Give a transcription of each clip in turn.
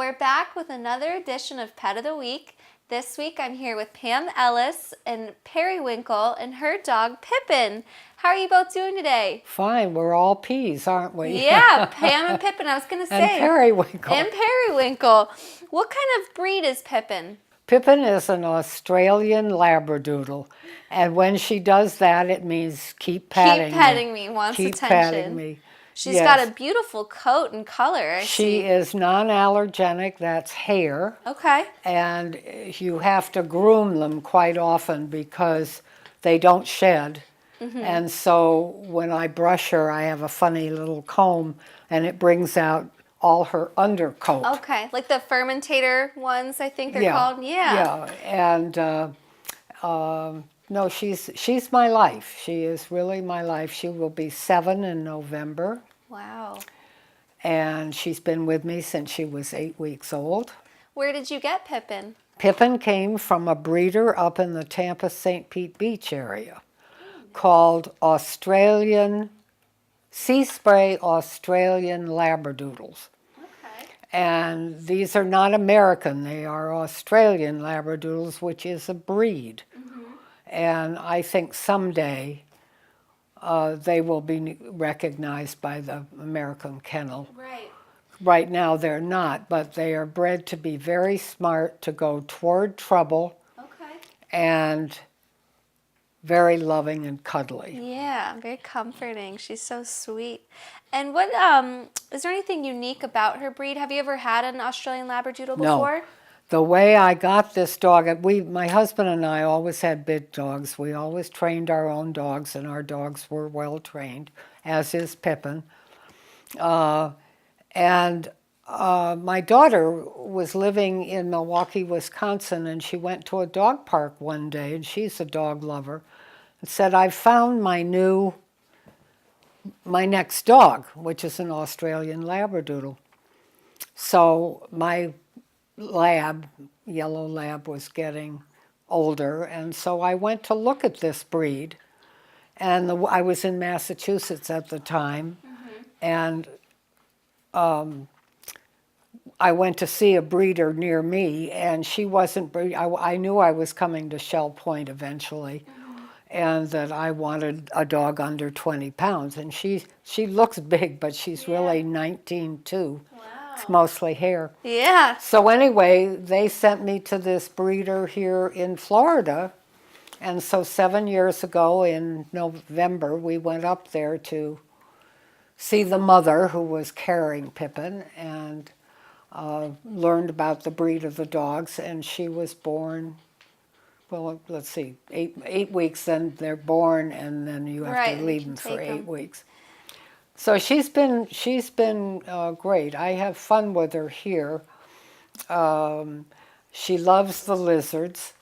are back with another edition of Pet of the Week. This week I'm here with Pam Ellis and Periwinkle and her dog Pippen. How are you both doing today? Fine, we're all peas, aren't we? Yeah, Pam and Pippen, I was going to say. And Periwinkle. And Periwinkle. What kind of breed is Pippen? Pippen is an Australian Labradoodle. And when she does that, it means keep patting me. Keep petting me, wants keep attention. Patting me. She's Yes. got a beautiful coat and color. She is non-allergenic, that's hair. Okay. And you have to groom them quite often because they don't shed. And so when I brush her, I have a funny little comb and it brings out all her undercoat. Okay, like the fermentator ones, I think they're called. Yeah. Yeah, and no, she's my life. She is really my life. She will be 7 in November. Wow. And she's been with me since she was 8 weeks old. Where did you get Pippen? Pippen came from a breeder up in the Tampa St. Pete Beach area called Sea Spray Australian Labradoodles. Okay. And these are not American, they are Australian Labradoodles, which is a breed. And I think someday they will be recognized by the American Kennel. Right. Right now they're not, but they are bred to be very smart, to go toward trouble, and very loving and cuddly. Yeah, very comforting. She's so sweet. And what is there anything unique about her breed? Have you ever had an Australian Labradoodle before? No. The way I got this dog, my husband and I always had big dogs. We always trained our own dogs, and our dogs were well trained, as is Pippen. And my daughter was living in Milwaukee, Wisconsin, and she went to a dog park one day, and she's a dog lover, and said, "I found my next dog," which is an Australian Labradoodle. So my yellow lab, was getting older, and so I went to look at this breed. And I was in Massachusetts at the time, and I went to see a breeder near me, and she wasn't I knew I was coming to Shell Point eventually, and that I wanted a dog under 20 pounds. And she looks big, but she's really 19.2. Wow. It's mostly hair. Yeah. So anyway, they sent me to this breeder here in Florida. And so 7 years ago in November, we went up there to see the mother who was carrying Pippen, and learned about the breed of the dogs. And she was born, well, let's see, 8 weeks, then they're born, and then you have to leave them for 8 weeks. So she's been great. I have fun with her here. She loves the lizards,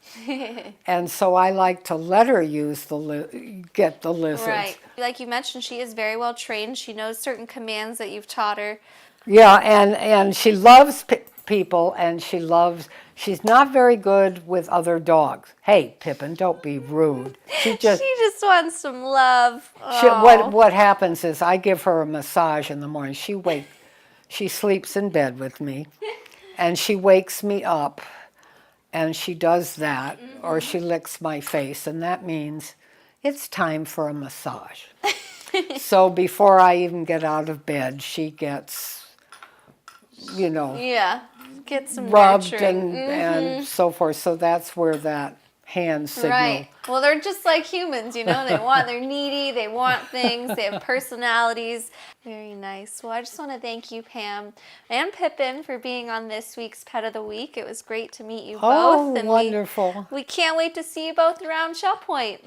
and so I like to let her get the lizards. Right. Like you mentioned, she is very well trained. She knows certain commands that you've taught her. Yeah, and she loves people, and she's not very good with other dogs. Hey, Pippen, don't be rude. She just wants some love. What happens is I give her a massage in the morning. She sleeps in bed with me, and she wakes me up, and she does that, or she licks my face, and that means it's time for a massage. So before I even get out of bed, she gets, get some rubbed nurturing. and so forth. So that's where that hand signal. Right. Well, they're just like humans, they're needy, they want things, they have personalities. Very nice. Well, I just want to thank you, Pam and Pippen, for being on this week's Pet of the Week. It was great to meet you both. Oh, wonderful. We can't wait to see you both around Shell Point.